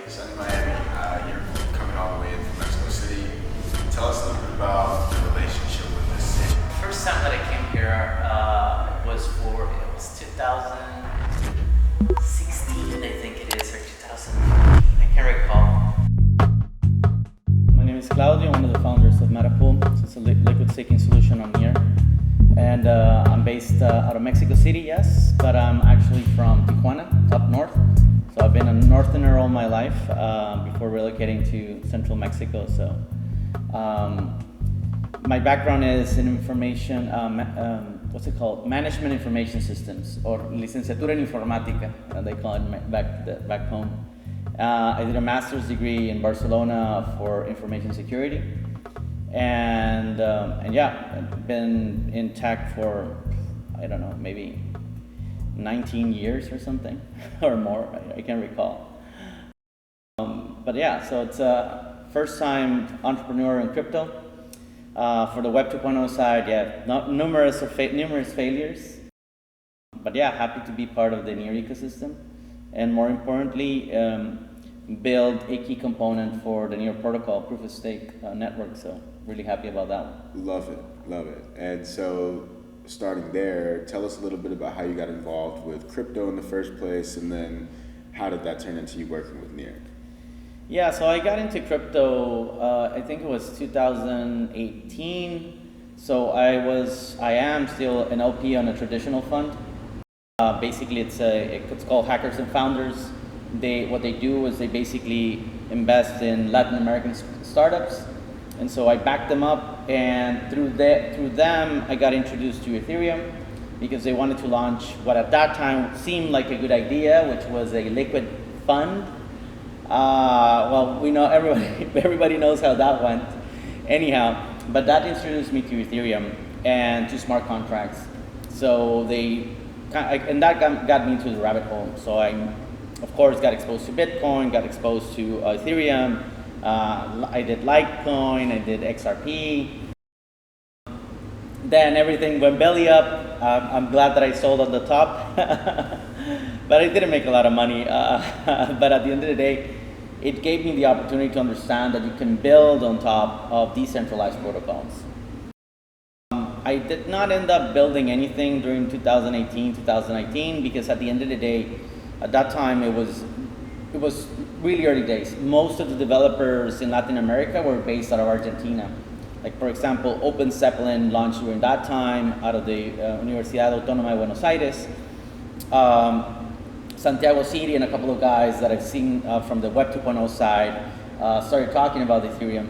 sunny Miami. You're coming all the way in from Mexico City. Tell us a little bit about the relationship with this city. First time that I came here was 2016, I think it is, or 2015. I can't recall. My name is Claudio, one of the founders of Metapool. It's a liquid staking solution on here. And I'm based out of Mexico City, yes, but I'm actually from Tijuana, up north. So I've been a northerner all my life before relocating to central Mexico. So my background is in information, Management Information Systems, or Licenciatura en Informática, they call it back home. I did a master's degree in Barcelona for information security. And yeah, I've been in tech for, I don't know, maybe 19 years or something, or more, I can't recall. But yeah, so it's a first time entrepreneur in crypto. For the Web 2.0 side, yeah, numerous failures. But yeah, happy to be part of the Near ecosystem. And more importantly, build a key component for the Near protocol proof of stake network. So really happy about that one. Love it. And so starting there, tell us a little bit about how you got involved with crypto in the first place, and then how did that turn into you working with Near? Yeah, so I got into crypto, I think it was 2018. So I am still an LP on a traditional fund. Basically, it's called Hackers and Founders. What they do is they basically invest in Latin American startups, and so I backed them up. And through them, I got introduced to Ethereum because they wanted to launch what at that time seemed like a good idea, which was a liquid fund. Well, we know everybody knows how that went. Anyhow, but that introduced me to Ethereum and to smart contracts. So and that got me into the rabbit hole. So I, of course, got exposed to Bitcoin, got exposed to Ethereum. I did Litecoin, I did XRP. Then everything went belly up. I'm glad that I sold at the top, but I didn't make a lot of money. But at the end of the day, it gave me the opportunity to understand that you can build on top of decentralized protocols. I did not end up building anything during 2018, 2019, because at the end of the day, at that time it was really early days. Most of the developers in Latin America were based out of Argentina. Like, for example, Open Zeppelin launched during that time out of the Universidad Autónoma de Buenos Aires. Santiago City and a couple of guys that I've seen from the Web 2.0 side started talking about Ethereum,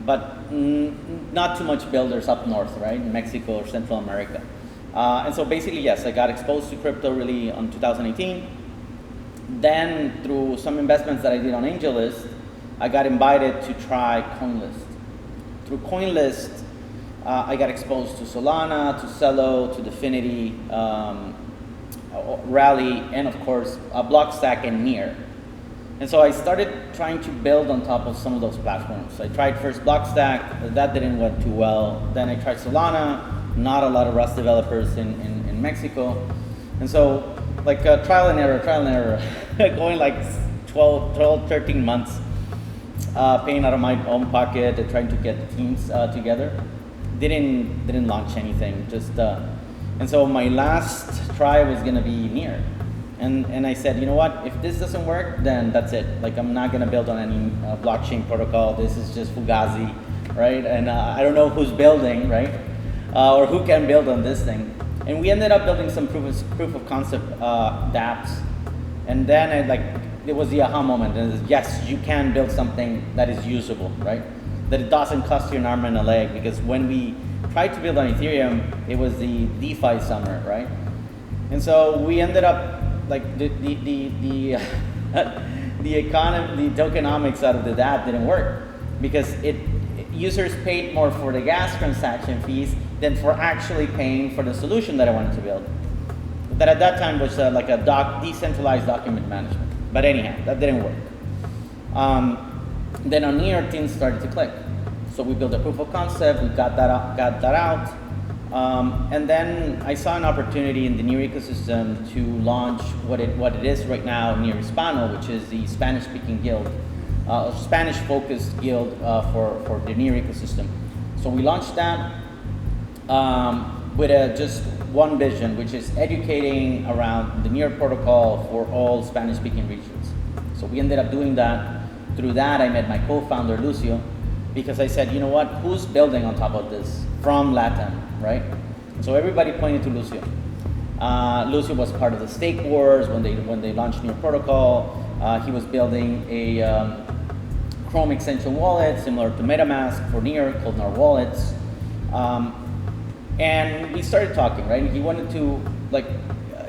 but not too much builders up north, right, in Mexico or Central America. And so basically, yes, I got exposed to crypto really on 2018. Then through some investments that I did on AngelList, I got invited to try CoinList. Through CoinList, I got exposed to Solana, to Celo, to Definity, Rally, and of course, Blockstack and Near. And so I started trying to build on top of some of those platforms. I tried first Blockstack, that didn't work too well. Then I tried Solana, not a lot of Rust developers in Mexico. And so like trial and error, going like 12, 13 months, paying out of my own pocket and trying to get the teams together. Didn't launch anything, and so my last try was gonna be Near. And I said, you know what, if this doesn't work, then that's it. Like, I'm not gonna build on any blockchain protocol. This is just Fugazi, right? And I don't know who's building, right? Or who can build on this thing. And we ended up building some proof of concept dApps. And then it was the aha moment. And yes, you can build something that is usable, right? That it doesn't cost you an arm and a leg. Because when we tried to build on Ethereum, it was the DeFi summer, right? And so we ended up like the economy, the tokenomics out of the dApp didn't work because users paid more for the gas transaction fees than for actually paying for the solution that I wanted to build. That at that time was like a decentralized document management. But anyhow, that didn't work. Then on Near, things started to click. So we built a proof of concept, we got that out. And then I saw an opportunity in the Near ecosystem to launch what it is right now, Near Hispano, which is the Spanish-speaking guild, Spanish-focused guild for the Near ecosystem. So we launched that with just one vision, which is educating around the Near protocol for all Spanish-speaking regions. So we ended up doing that. Through that, I met my co-founder, Lucio, because I said, you know what, who's building on top of this from Latin, right? So everybody pointed to Lucio. Lucio was part of the Stake Wars when they launched Near protocol. He was building a Chrome extension wallet similar to MetaMask for Near called Nar Wallets. And we started talking, right? He wanted to,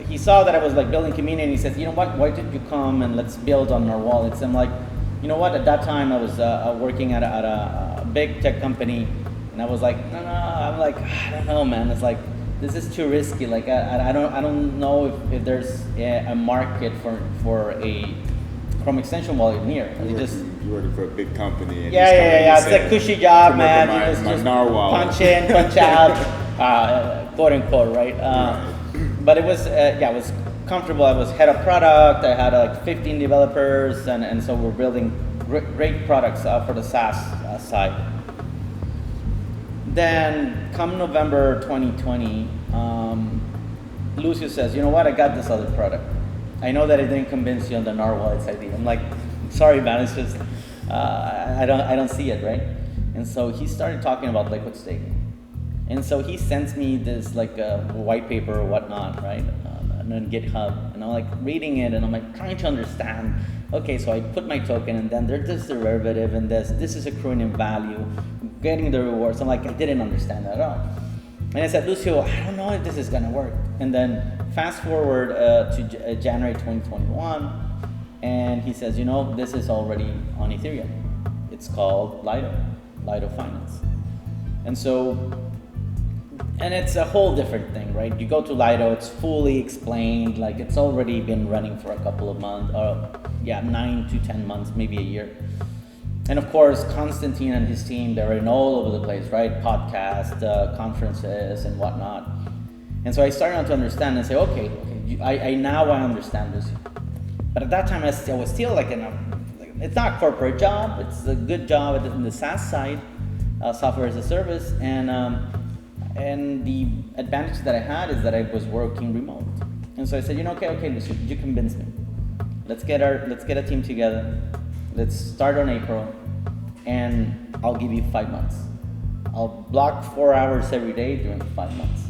he saw that I was building community, and he said, you know what, why did you come and let's build on Nar Wallets? I'm like, you know what, at that time I was working at a big tech company, and I was like, no, I'm like, I don't know, man. It's like, this is too risky. Like, I don't know if there's a market for a Chrome extension wallet Near. You working for a big company. And yeah. It's a cushy job, man. My Nar wallet. Punch in, punch out, quote unquote, right? But it was, it was comfortable. I was head of product. I had 15 developers, and so we're building great products for the SaaS side. Then, come November 2020, Lucio says, you know what, I got this other product. I know that it didn't convince you on the Nar Wallets idea. I'm like, sorry, man, it's just, I don't see it, right? And so he started talking about liquid staking. And so he sends me this white paper or whatnot, right? On GitHub, and I'm reading it, and I'm trying to understand. Okay, so I put my token, and then there's this derivative, and this is accruing in value, getting the rewards. I'm I didn't understand that at all. And I said, Lucio, I don't know if this is gonna work. And then fast forward to January 2021, and he says, you know, this is already on Ethereum. It's called Lido Finance. And so, and it's a whole different thing, right? You go to Lido, it's fully explained, it's already been running for a couple of months, 9 to 10 months, maybe a year. And of course, Constantine and his team, they're in all over the place, right? Podcasts, conferences, and whatnot. And so I started to understand and say, okay, I now understand this. But at that time, I was still it's not a corporate job, it's a good job in the SaaS side, software as a service, and the advantage that I had is that I was working remote. And so I said, okay, Lucio, you convinced me. Let's get a team together. Let's start on April, and I'll give you 5 months. I'll block 4 hours every day during 5 months.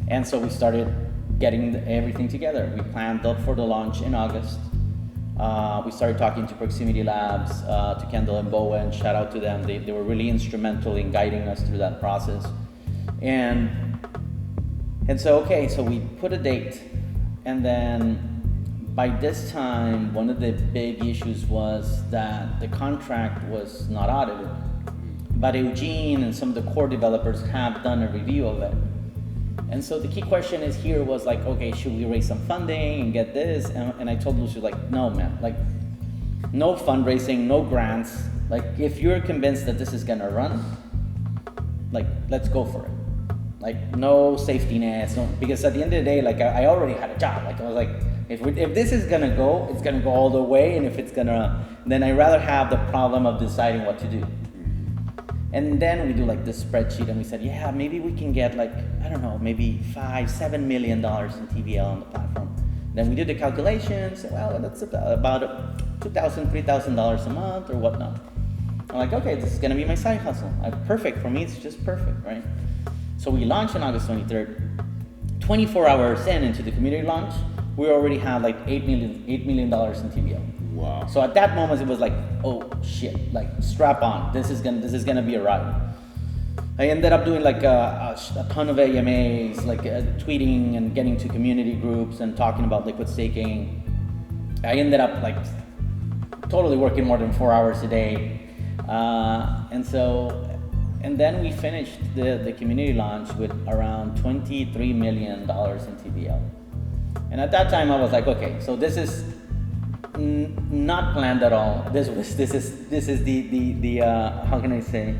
And so we started getting everything together. We planned for the launch in August. We started talking to Proximity Labs, to Kendall and Bowen. Shout out to them. They were really instrumental in guiding us through that process. And so we put a date, and then by this time, one of the big issues was that the contract was not audited. But Eugene and some of the core developers have done a review of it. And so the key question was okay, should we raise some funding and get this? And I told Lucio, no, man, no fundraising, no grants. If you're convinced that this is gonna run, let's go for it. No safety nets, because at the end of the day, I already had a job. I was if this is gonna go, it's gonna go all the way. And if it's gonna, then I'd rather have the problem of deciding what to do. And then we do this spreadsheet, and we said, yeah, maybe we can get I don't know, maybe $5-7 million in TVL on the platform. Then we did the calculations. Well, that's about $2,000, $3,000 a month or whatnot. I'm okay, this is gonna be my side hustle. Perfect for me. It's just perfect, right? So we launched on August 23rd. 24 hours into the community launch, we already had $8 million in TVL. Wow. So at that moment, it was oh shit, strap on. This is gonna be a ride. I ended up doing a ton of AMAs, tweeting and getting to community groups and talking about liquid staking. I ended up totally working more than 4 hours a day, and then we finished the community launch with around $23 million in TVL. And at that time, I was okay, so this is not planned at all. This is the how can I say?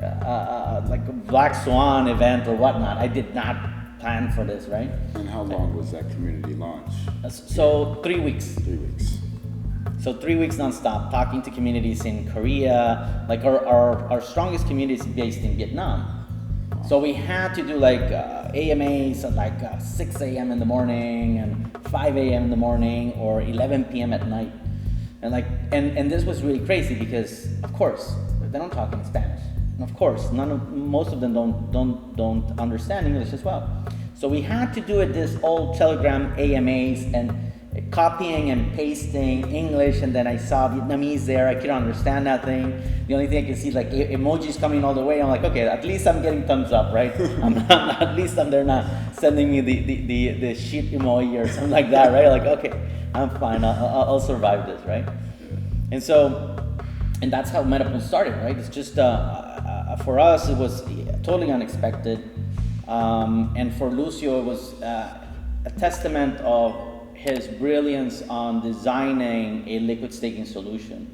like a black swan event or whatnot. I did not plan for this, right? And how long was that community launch? So 3 weeks. 3 weeks. So 3 weeks nonstop, talking to communities in Korea. Like our strongest community is based in Vietnam. So we had to do like AMAs at like 6 a.m. in the morning and 5 a.m. in the morning or 11 p.m. at night. And like and this was really crazy because of course they don't talk in Spanish. And of course most of them don't understand English as well. So we had to do it this old Telegram AMAs and copying and pasting English, and then I saw Vietnamese there. I couldn't understand nothing. The only thing I could see like emojis coming all the way. I'm like, okay, at least I'm getting thumbs up, right? At least they're not sending me the shit emoji or something like that, right? Like, okay, I'm fine. I'll survive this, right? And so, and that's how Metapool started, right? It's just for us, it was totally unexpected, and for Lucio, it was a testament of his brilliance on designing a liquid staking solution.